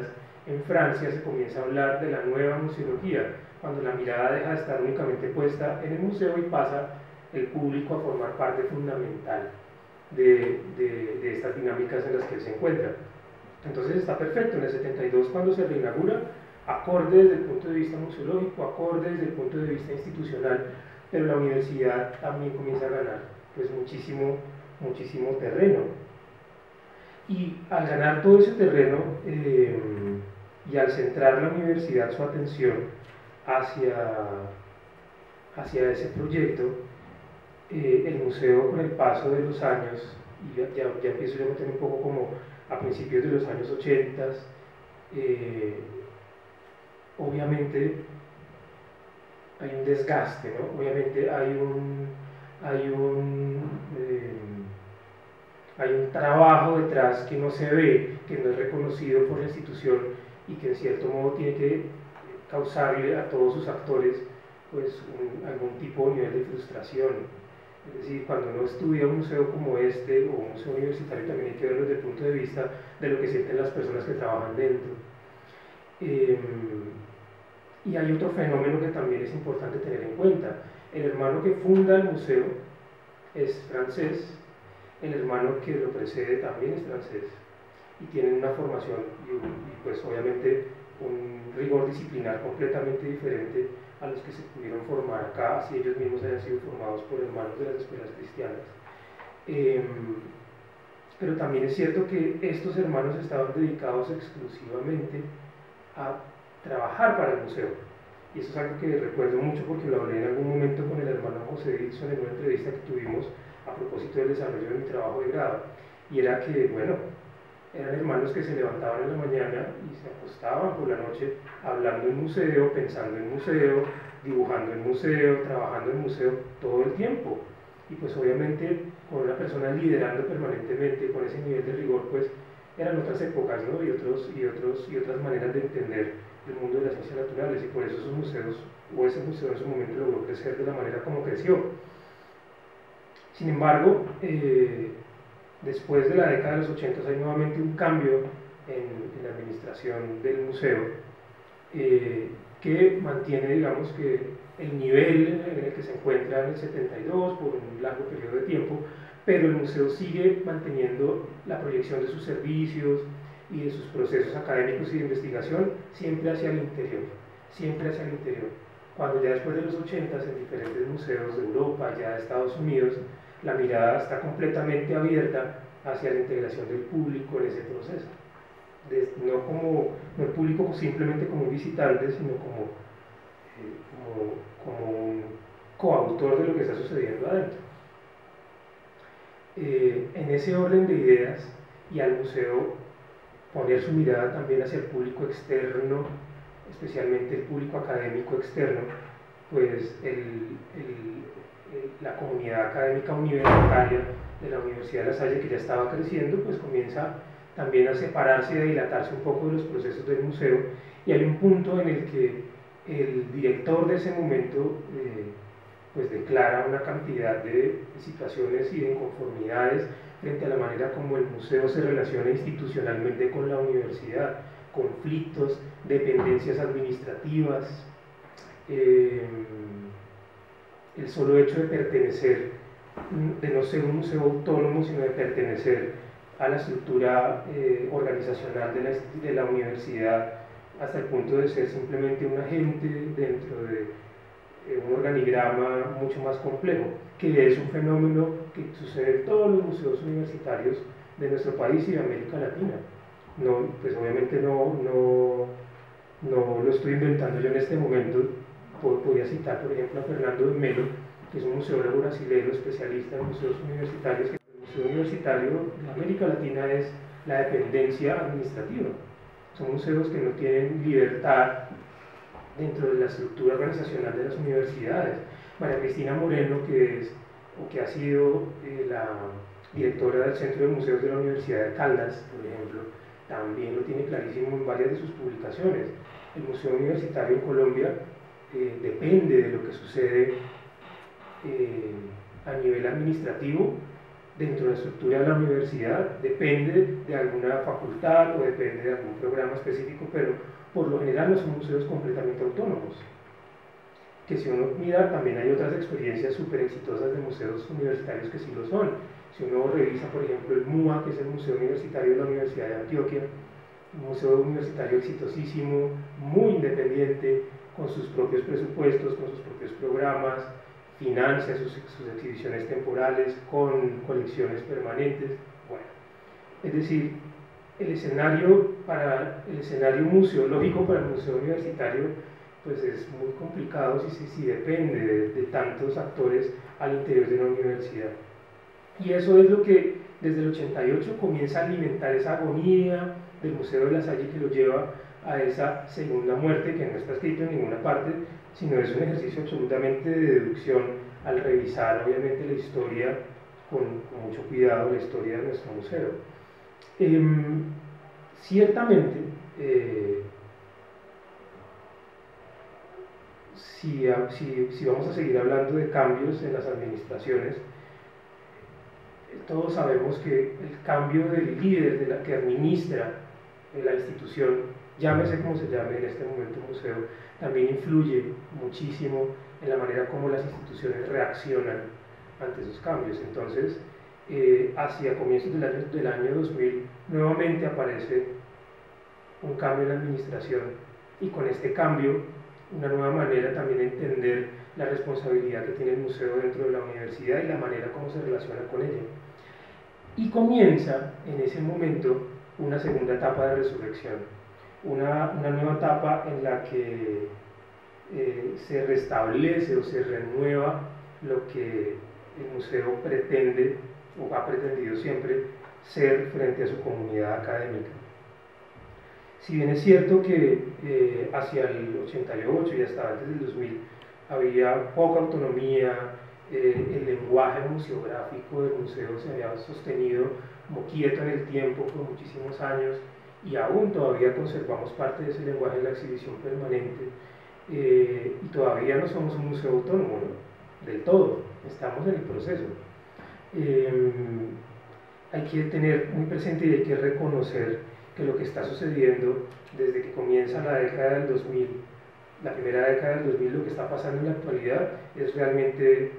en Francia se comienza a hablar de la nueva museología, cuando la mirada deja de estar únicamente puesta en el museo y pasa el público a formar parte fundamental de estas dinámicas en las que él se encuentra. Entonces está perfecto, en el 72 cuando se reinaugura, acorde desde el punto de vista museológico, acorde desde el punto de vista institucional, pero la universidad también comienza a ganar pues muchísimo terreno. Y al ganar todo ese terreno y y al centrar la universidad su atención hacia ese proyecto, el museo con el paso de los años, y ya empiezo yo a meter un poco como a principios de los años 80, obviamente hay un desgaste, ¿no? Obviamente hay un trabajo detrás que no se ve, que no es reconocido por la institución y que en cierto modo tiene que causarle a todos sus actores pues algún tipo de nivel de frustración. Es decir, cuando uno estudia un museo como este o un museo universitario, también hay que verlo desde el punto de vista de lo que sienten las personas que trabajan dentro. Y hay otro fenómeno que también es importante tener en cuenta. El hermano que funda el museo es francés, el hermano que lo precede también es francés, y tienen una formación y pues obviamente un rigor disciplinar completamente diferente a los que se pudieron formar acá, si ellos mismos hayan sido formados por hermanos de las escuelas cristianas. Pero también es cierto que estos hermanos estaban dedicados exclusivamente a trabajar para el museo, y eso es algo que recuerdo mucho porque lo hablé en algún momento con el hermano José Dixon en una entrevista que tuvimos a propósito del desarrollo de mi trabajo de grado, y era que, bueno, eran hermanos que se levantaban en la mañana y se acostaban por la noche hablando en museo, pensando en museo, dibujando en museo, trabajando en museo todo el tiempo. Y pues obviamente con una persona liderando permanentemente, con ese nivel de rigor, pues eran otras épocas, ¿no? y otras maneras de entender el mundo de las ciencias naturales, y por eso esos museos, o ese museo en su momento logró crecer de la manera como creció. Sin embargo, después de la década de los 80 hay nuevamente un cambio en la administración del museo que mantiene, digamos, que el nivel en el que se encuentra en el 72 por un largo periodo de tiempo, pero el museo sigue manteniendo la proyección de sus servicios y de sus procesos académicos y de investigación siempre hacia el interior, siempre hacia el interior. Cuando ya después de los 80 en diferentes museos de Europa, ya de Estados Unidos, la mirada está completamente abierta hacia la integración del público en ese proceso. No el público simplemente como un visitante, sino como un coautor de lo que está sucediendo adentro. En ese orden de ideas, y al museo poner su mirada también hacia el público externo, especialmente el público académico externo, pues la comunidad académica universitaria de la Universidad de La Salle, que ya estaba creciendo, pues comienza también a separarse y a dilatarse un poco de los procesos del museo, y hay un punto en el que el director de ese momento pues declara una cantidad de situaciones y de inconformidades frente a la manera como el museo se relaciona institucionalmente con la universidad, conflictos, dependencias administrativas, el solo hecho de pertenecer, de no ser un museo autónomo, sino de pertenecer a la estructura organizacional de la universidad, hasta el punto de ser simplemente un agente dentro de un organigrama mucho más complejo, que es un fenómeno que sucede en todos los museos universitarios de nuestro país y de América Latina. No, pues obviamente no lo estoy inventando yo en este momento. Podría citar, por ejemplo, a Fernando de Melo, que es un museólogo brasileño especialista en museos universitarios. El museo universitario de América Latina es la dependencia administrativa. Son museos que no tienen libertad dentro de la estructura organizacional de las universidades. María Cristina Moreno, que ha sido la directora del Centro de Museos de la Universidad de Caldas, por ejemplo, también lo tiene clarísimo en varias de sus publicaciones. El Museo Universitario en Colombia depende de lo que sucede a nivel administrativo dentro de la estructura de la universidad, depende de alguna facultad o depende de algún programa específico, pero por lo general no son museos completamente autónomos. Que si uno mira, también hay otras experiencias súper exitosas de museos universitarios que sí lo son. Si uno revisa, por ejemplo, el MUA, que es el Museo Universitario de la Universidad de Antioquia, un museo universitario exitosísimo, muy independiente, con sus propios presupuestos, con sus propios programas, financia sus exhibiciones temporales, con colecciones permanentes. Bueno, es decir, el escenario museológico para el museo universitario pues es muy complicado si depende de tantos actores al interior de una universidad. Y eso es lo que desde el 88 comienza a alimentar esa agonía del Museo de la Salle que lo lleva a esa segunda muerte que no está escrito en ninguna parte, sino es un ejercicio absolutamente de deducción al revisar obviamente la historia con mucho cuidado, la historia de nuestro museo. Ciertamente, si vamos a seguir hablando de cambios en las administraciones, todos sabemos que el cambio del líder que administra la institución, llámese como se llame en este momento museo, también influye muchísimo en la manera como las instituciones reaccionan ante esos cambios. Entonces, hacia comienzos del año 2000, nuevamente aparece un cambio en la administración y con este cambio, una nueva manera también de entender la responsabilidad que tiene el museo dentro de la universidad y la manera como se relaciona con ella. Y comienza en ese momento una segunda etapa de resurrección, una nueva etapa en la que se restablece o se renueva lo que el museo pretende o ha pretendido siempre ser frente a su comunidad académica. Si bien es cierto que hacia el 88 y hasta antes del 2000 había poca autonomía, el lenguaje museográfico del museo se había sostenido como quieto en el tiempo por muchísimos años y aún todavía conservamos parte de ese lenguaje en la exhibición permanente y todavía no somos un museo autónomo, ¿no? Del todo, estamos en el proceso. Hay que tener muy presente y hay que reconocer que lo que está sucediendo desde que comienza la década del 2000, la primera década del 2000, lo que está pasando en la actualidad es realmente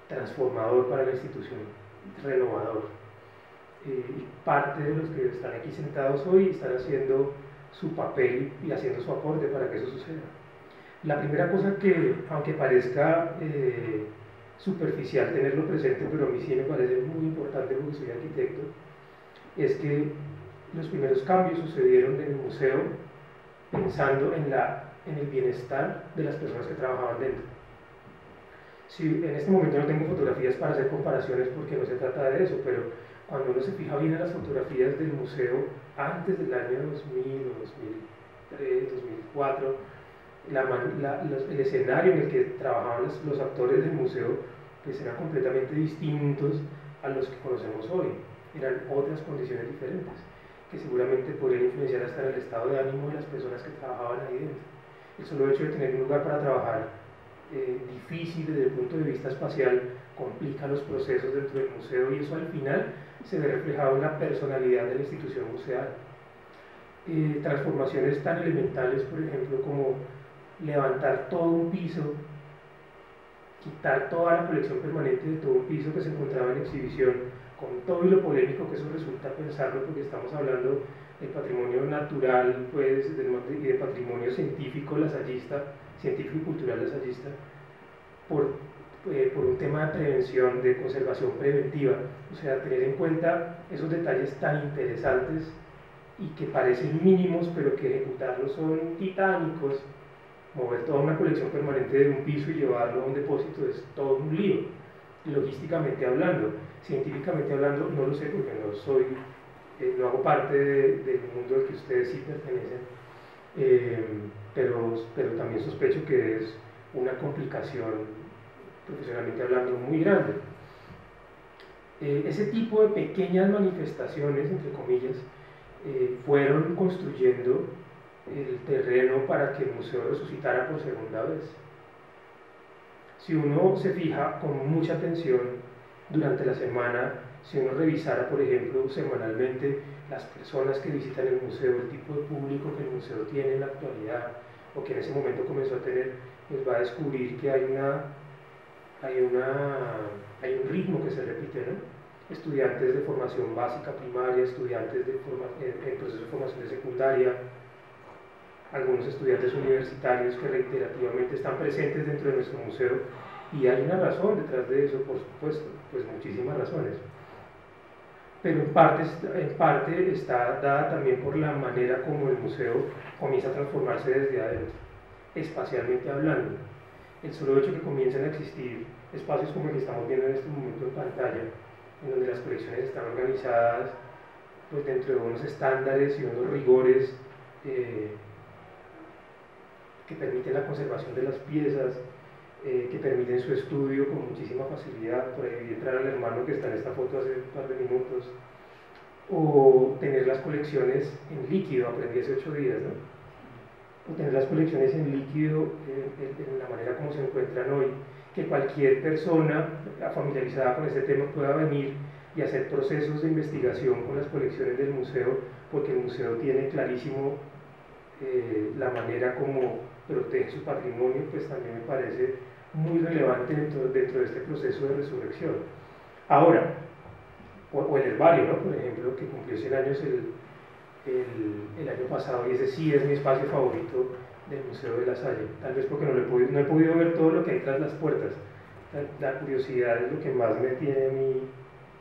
transformador para la institución, renovador. Y parte de los que están aquí sentados hoy están haciendo su papel y haciendo su aporte para que eso suceda. La primera cosa que, aunque parezca superficial tenerlo presente, pero a mí sí me parece muy importante porque soy arquitecto, es que los primeros cambios sucedieron en el museo pensando en el bienestar de las personas que trabajaban dentro. Si en este momento no tengo fotografías para hacer comparaciones porque no se trata de eso, pero cuando uno se fija bien en las fotografías del museo antes del año 2000 o 2003, 2004, el escenario en el que trabajaban los actores del museo pues eran completamente distintos a los que conocemos hoy, eran otras condiciones diferentes que seguramente podrían influenciar hasta en el estado de ánimo de las personas que trabajaban ahí dentro. El solo hecho de tener un lugar para trabajar difícil desde el punto de vista espacial complica los procesos dentro del museo y eso al final se ve reflejado en la personalidad de la institución museal. Transformaciones tan elementales, por ejemplo, como levantar todo un piso, quitar toda la colección permanente de todo un piso que se encontraba en exhibición, con todo y lo polémico que eso resulta pensarlo, porque estamos hablando del patrimonio natural pues, y del patrimonio científico lasallista, científico y cultural lasallista, por un tema de prevención, de conservación preventiva, o sea, tener en cuenta esos detalles tan interesantes y que parecen mínimos, pero que ejecutarlos son titánicos. Mover toda una colección permanente de un piso y llevarlo a un depósito es todo un lío, logísticamente hablando. Científicamente hablando, no lo sé porque no hago parte del mundo al que ustedes sí pertenecen, pero también sospecho que es una complicación, profesionalmente hablando, muy grande. Ese tipo de pequeñas manifestaciones, entre comillas, fueron construyendo el terreno para que el museo resucitara por segunda vez. Si uno se fija con mucha atención durante la semana, si uno revisara, por ejemplo, semanalmente las personas que visitan el museo, el tipo de público que el museo tiene en la actualidad, o que en ese momento comenzó a tener, pues va a descubrir que hay un ritmo que se repite, ¿no? Estudiantes de formación básica primaria, estudiantes en proceso de formación de secundaria, algunos estudiantes universitarios que reiterativamente están presentes dentro de nuestro museo, y hay una razón detrás de eso, por supuesto, pues muchísimas razones. pero en parte está dada también por la manera como el museo comienza a transformarse desde adentro, espacialmente hablando. El solo hecho que comiencen a existir espacios como el que estamos viendo en este momento en pantalla, en donde las colecciones están organizadas pues, dentro de unos estándares y unos rigores que permiten la conservación de las piezas, que permiten su estudio con muchísima facilidad. Por ahí vi entrar al hermano que está en esta foto hace un par de minutos, o tener las colecciones en líquido, aprendí hace 8 días, ¿no? O tener las colecciones en líquido en la manera como se encuentran hoy, que cualquier persona familiarizada con este tema pueda venir y hacer procesos de investigación con las colecciones del museo, porque el museo tiene clarísimo la manera como protege su patrimonio, pues también me parece muy relevante dentro de este proceso de resurrección. Ahora, o el herbario, ¿no? Por ejemplo, que cumplió 100 años el año pasado, y ese sí es mi espacio favorito del Museo de la Salle, tal vez porque no he podido ver todo lo que hay tras las puertas. La curiosidad es lo que más me tiene a mí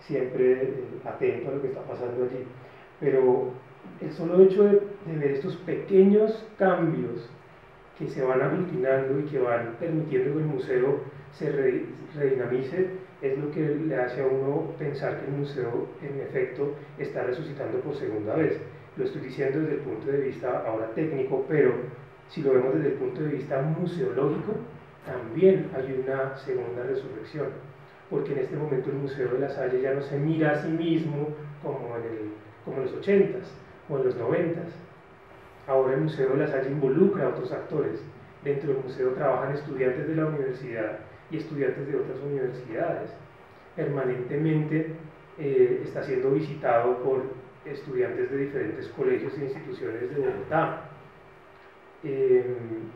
siempre atento a lo que está pasando allí, pero el solo hecho de ver estos pequeños cambios que se van aglutinando y que van permitiendo que el museo se redinamice es lo que le hace a uno pensar que el museo en efecto está resucitando por segunda vez. Lo estoy diciendo desde el punto de vista ahora técnico, pero si lo vemos desde el punto de vista museológico, también hay una segunda resurrección, porque en este momento el Museo de la Salle ya no se mira a sí mismo como en los 80s o en los 90s. Ahora el Museo de la Salle involucra a otros actores. Dentro del museo trabajan estudiantes de la universidad y estudiantes de otras universidades. Permanentemente está siendo visitado por estudiantes de diferentes colegios e instituciones de Bogotá.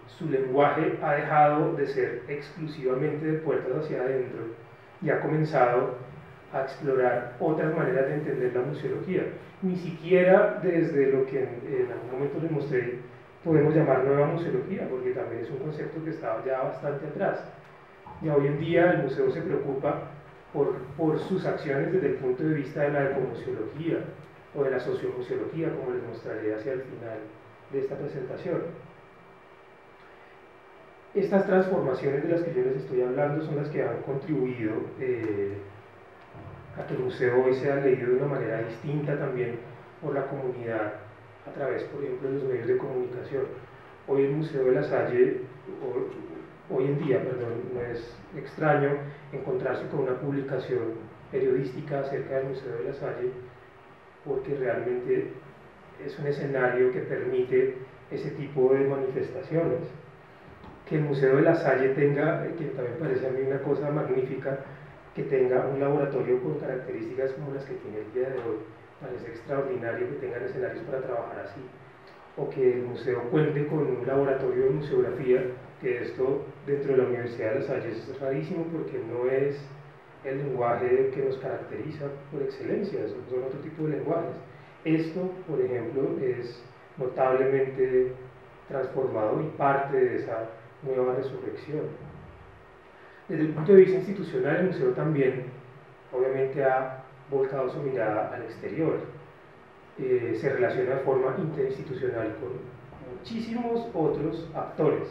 Su lenguaje ha dejado de ser exclusivamente de puertas hacia adentro y ha comenzado a explorar otras maneras de entender la museología. Ni siquiera desde lo que en algún momento les mostré podemos llamar nueva museología, porque también es un concepto que estaba ya bastante atrás. Ya hoy en día el museo se preocupa por sus acciones desde el punto de vista de la ecomuseología o de la sociomuseología, como les mostraré hacia el final de esta presentación. Estas transformaciones de las que yo les estoy hablando son las que han contribuido a que el museo hoy sea leído de una manera distinta también por la comunidad a través, por ejemplo, de los medios de comunicación. Hoy el Museo de la Salle, hoy en día, no es extraño encontrarse con una publicación periodística acerca del Museo de la Salle, porque realmente es un escenario que permite ese tipo de manifestaciones. Que el Museo de la Salle tenga, que también parece a mí una cosa magnífica, que tenga un laboratorio con características como las que tiene el día de hoy, parece extraordinario que tengan escenarios para trabajar así, o que el museo cuente con un laboratorio de museografía, que esto dentro de la Universidad de La Salle es rarísimo porque no es el lenguaje que nos caracteriza por excelencia, son otro tipo de lenguajes. Esto, por ejemplo, es notablemente transformado y parte de esa nueva resurrección. Desde el punto de vista institucional, el museo también, obviamente, ha volcado su mirada al exterior. Se relaciona de forma interinstitucional con muchísimos otros actores.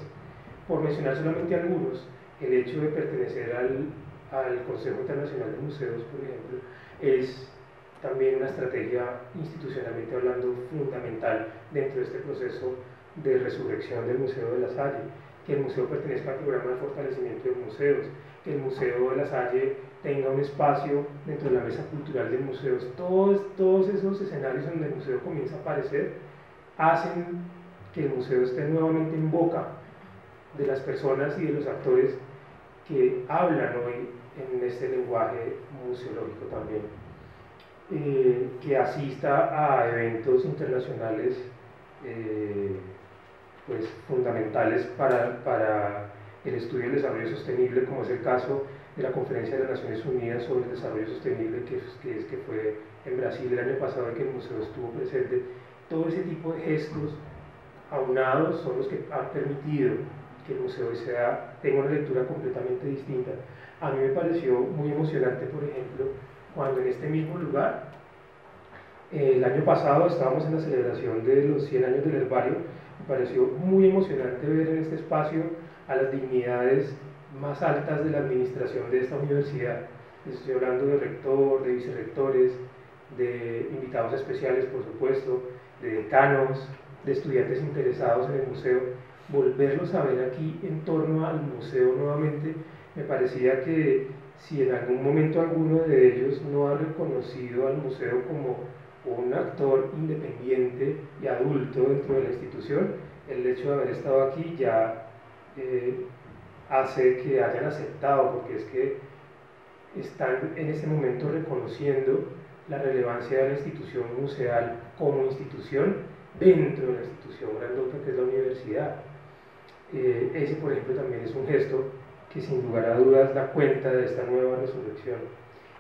Por mencionar solamente algunos, el hecho de pertenecer al Consejo Internacional de Museos, por ejemplo, es también una estrategia institucionalmente hablando fundamental dentro de este proceso de resurrección del Museo de la Salle. Que el museo pertenezca al programa de fortalecimiento de museos, que el Museo de la Salle tenga un espacio dentro de la mesa cultural de museos. Todos esos escenarios donde el museo comienza a aparecer hacen que el museo esté nuevamente en boca de las personas y de los actores que hablan hoy en este lenguaje museológico también. Que asista a eventos internacionales pues, fundamentales para el estudio del desarrollo sostenible, como es el caso de la Conferencia de las Naciones Unidas sobre el Desarrollo Sostenible, que fue en Brasil el año pasado y que el museo estuvo presente. Todo ese tipo de gestos aunados son los que han permitido que el museo tenga una lectura completamente distinta. A mí me pareció muy emocionante, por ejemplo, cuando en este mismo lugar El año pasado estábamos en la celebración de los 100 años del herbario. Me pareció muy emocionante ver en este espacio a las dignidades más altas de la administración de esta universidad. Estoy hablando de rector, de vicerrectores, de invitados especiales, por supuesto, de decanos, de estudiantes interesados en el museo. Volverlos a ver aquí en torno al museo nuevamente, me parecía que si en algún momento alguno de ellos no ha reconocido al museo como un actor independiente y adulto dentro de la institución, el hecho de haber estado aquí ya hace que hayan aceptado, porque es que están en ese momento reconociendo la relevancia de la institución museal como institución dentro de la institución grandota que es la universidad. Ese, por ejemplo, también es un gesto que sin lugar a dudas da cuenta de esta nueva resurrección.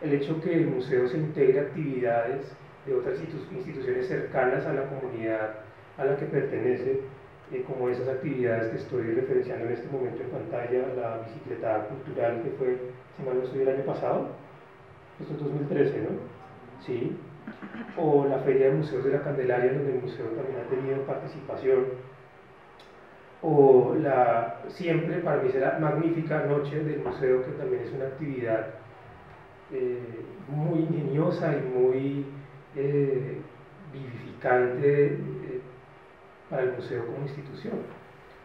El hecho que el museo se integre a actividades de otras instituciones cercanas a la comunidad a la que pertenece, como esas actividades que estoy referenciando en este momento en pantalla, la bicicletada cultural que fue, si mal no estoy, el año pasado, esto es 2013, ¿no? Sí. O la Feria de Museos de la Candelaria, donde el museo también ha tenido participación, o la siempre para mí será magnífica noche del museo, que también es una actividad muy ingeniosa y muy vivificante para el museo como institución,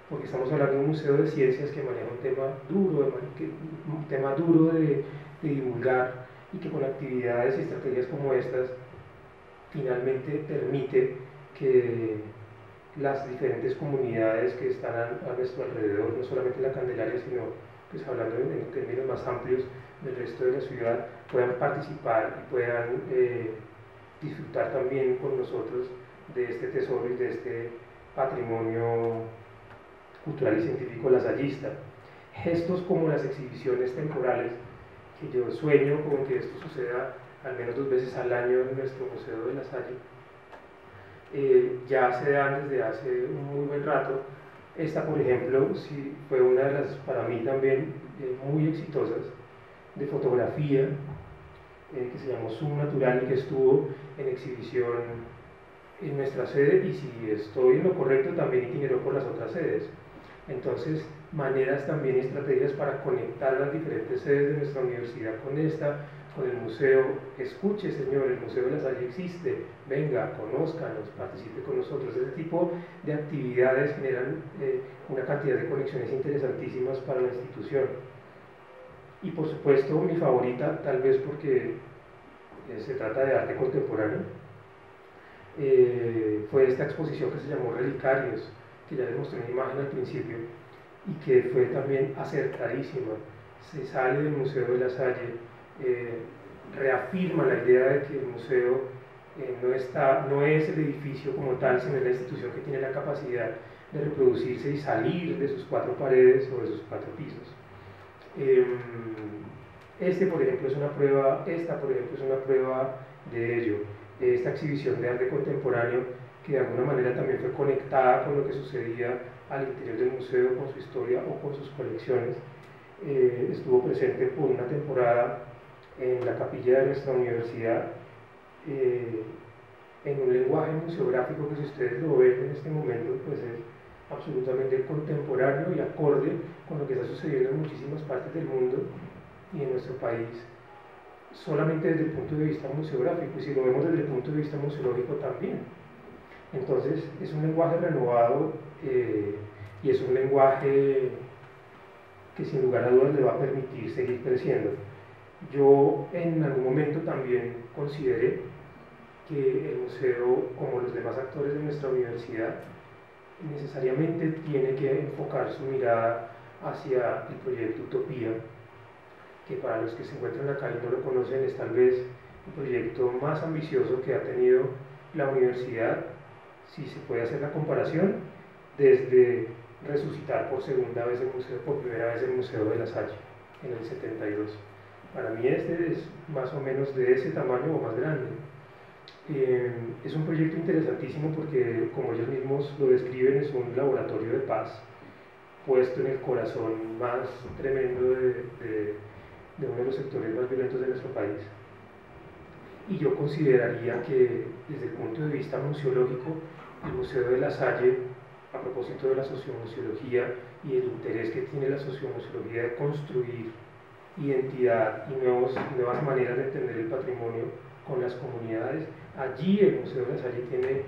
porque estamos hablando de un museo de ciencias que maneja un tema duro de divulgar, y que con actividades y estrategias como estas finalmente permite que las diferentes comunidades que están a nuestro alrededor, no solamente la Candelaria, sino pues hablando en términos más amplios del resto de la ciudad, puedan participar y puedan disfrutar también con nosotros de este tesoro y de este patrimonio cultural y científico lasallista. Gestos como las exhibiciones temporales, que yo sueño con que esto suceda al menos 2 veces al año en nuestro Museo de La Salle, ya se dan desde hace un muy buen rato. Esta, por ejemplo, sí fue una de las, para mí también, muy exitosas, de fotografía, que se llamó Zoom Natural y que estuvo en exhibición en nuestra sede, y si estoy en lo correcto también itineró por las otras sedes. Entonces, maneras también y estrategias para conectar las diferentes sedes de nuestra universidad con esta, con el museo. Escuche, señor, el Museo de La Salle existe, venga, conózcanos, participe con nosotros. Ese tipo de actividades generan una cantidad de conexiones interesantísimas para la institución. Y por supuesto, mi favorita, tal vez porque se trata de arte contemporáneo, fue esta exposición que se llamó Relicarios, que ya les mostré una imagen al principio, y que fue también acertadísima. Se sale del Museo de La Salle, reafirma la idea de que el museo no es el edificio como tal, sino es la institución que tiene la capacidad de reproducirse y salir de sus 4 paredes o de sus 4 pisos. Esta, por ejemplo, es una prueba de ello. Esta exhibición de arte contemporáneo, que de alguna manera también fue conectada con lo que sucedía al interior del museo, con su historia o con sus colecciones, estuvo presente por una temporada en la capilla de nuestra universidad, en un lenguaje museográfico que, si ustedes lo ven en este momento, pues es absolutamente contemporáneo y acorde con lo que está sucediendo en muchísimas partes del mundo y en nuestro país, solamente desde el punto de vista museográfico, y si lo vemos desde el punto de vista museológico también. Entonces es un lenguaje renovado, y es un lenguaje que sin lugar a dudas le va a permitir seguir creciendo. Yo en algún momento también consideré que el museo, como los demás actores de nuestra universidad, necesariamente tiene que enfocar su mirada hacia el proyecto Utopía, que para los que se encuentran acá y no lo conocen es tal vez el proyecto más ambicioso que ha tenido la universidad, si se puede hacer la comparación, desde resucitar por primera vez el Museo de La Salle en el 72. Para mí este es más o menos de ese tamaño o más grande. Es un proyecto interesantísimo porque, como ellos mismos lo describen, es un laboratorio de paz puesto en el corazón más tremendo de uno de los sectores más violentos de nuestro país. y yo consideraría que desde el punto de vista museológico, el Museo de la Salle, a propósito de la sociomuseología y el interés que tiene la sociomuseología de construir identidad y nuevas maneras de entender el patrimonio con las comunidades, allí el Museo de la Salle tiene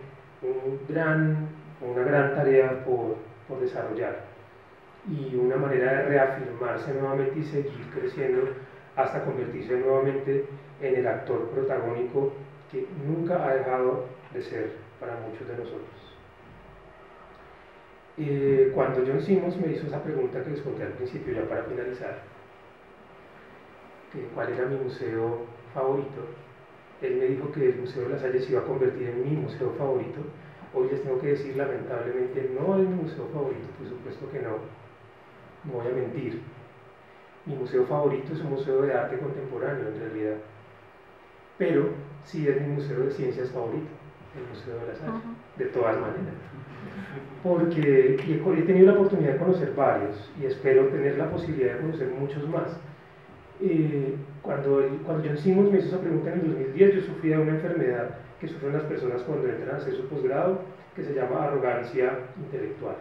una gran tarea por desarrollar y una manera de reafirmarse nuevamente y seguir creciendo hasta convertirse nuevamente en el actor protagónico que nunca ha dejado de ser para muchos de nosotros. Cuando John Simmons me hizo esa pregunta que les conté al principio, ya para finalizar, que cuál era mi museo favorito, él me dijo que el Museo de la Salle se iba a convertir en mi museo favorito. Hoy les tengo que decir, lamentablemente, no es mi museo favorito, por supuesto que no voy a mentir. Mi museo favorito es un museo de arte contemporáneo, en realidad, pero sí es mi museo de ciencias favorito, el Museo de la Salle, de todas maneras. Porque he tenido la oportunidad de conocer varios y espero tener la posibilidad de conocer muchos más. Cuando John Simmons me hizo esa pregunta en el 2010, yo sufría de una enfermedad que sufren las personas cuando entran a hacer su posgrado, que se llama arrogancia intelectual.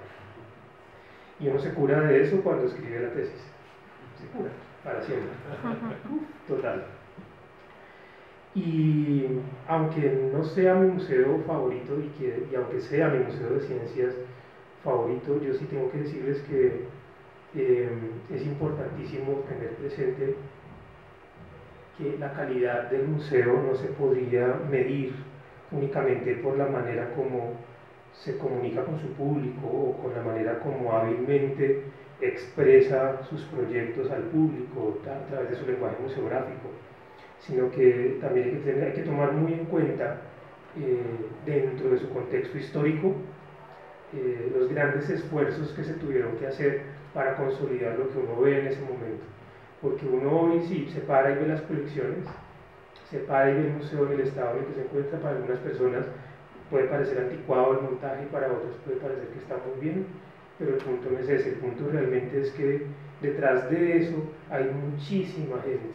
Y uno se cura de eso cuando escribe la tesis. Se cura, para siempre. Total. Y aunque no sea mi museo favorito y aunque sea mi museo de ciencias favorito, yo sí tengo que decirles que es importantísimo tener presente que la calidad del museo no se podría medir únicamente por la manera como se comunica con su público o con la manera como hábilmente expresa sus proyectos al público a través de su lenguaje museográfico, sino que también hay que tomar muy en cuenta dentro de su contexto histórico los grandes esfuerzos que se tuvieron que hacer para consolidar lo que uno ve en ese momento, porque uno hoy sí se para y ve las colecciones, se para y ve el museo en el estado en el que se encuentra. Para algunas personas puede parecer anticuado el montaje y para otros puede parecer que está muy bien, pero el punto no es ese, el punto realmente es que detrás de eso hay muchísima gente,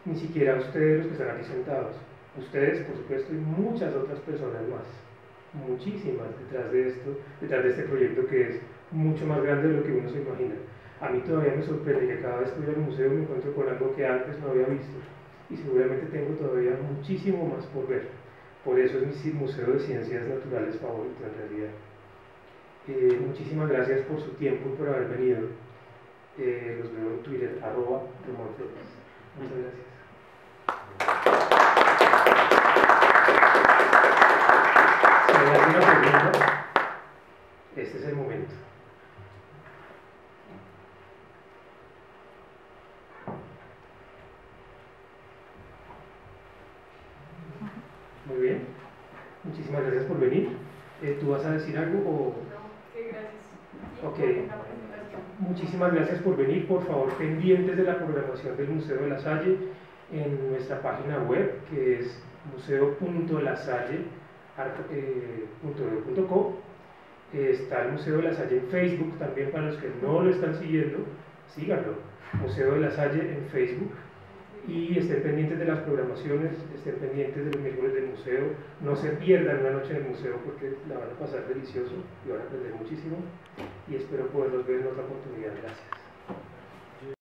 ni siquiera ustedes los que están aquí sentados, ustedes por supuesto y muchas otras personas más, muchísimas detrás de esto, detrás de este proyecto que es mucho más grande de lo que uno se imagina. A mí todavía me sorprende que cada vez que voy al museo me encuentro con algo que antes no había visto y seguramente tengo todavía muchísimo más por ver. Por eso es mi museo de ciencias naturales favorito en realidad. Muchísimas gracias por su tiempo y por haber venido. Los veo en Twitter, @RomanFlores. Muchas gracias. Si hay alguna pregunta, este es el momento. Muy bien, muchísimas gracias por venir. ¿Tú vas a decir algo o...? No, sí, gracias. Ok, muchísimas gracias por venir. Por favor, pendientes de la programación del Museo de la Salle en nuestra página web, que es museo.lasalle.edu.co. Está el Museo de la Salle en Facebook, también para los que no lo están siguiendo, síganlo, Museo de la Salle en Facebook. Y estén pendientes de las programaciones, estén pendientes de los miércoles del museo, no se pierdan una noche en el museo porque la van a pasar delicioso y van a aprender muchísimo y espero poderlos ver en otra oportunidad. Gracias.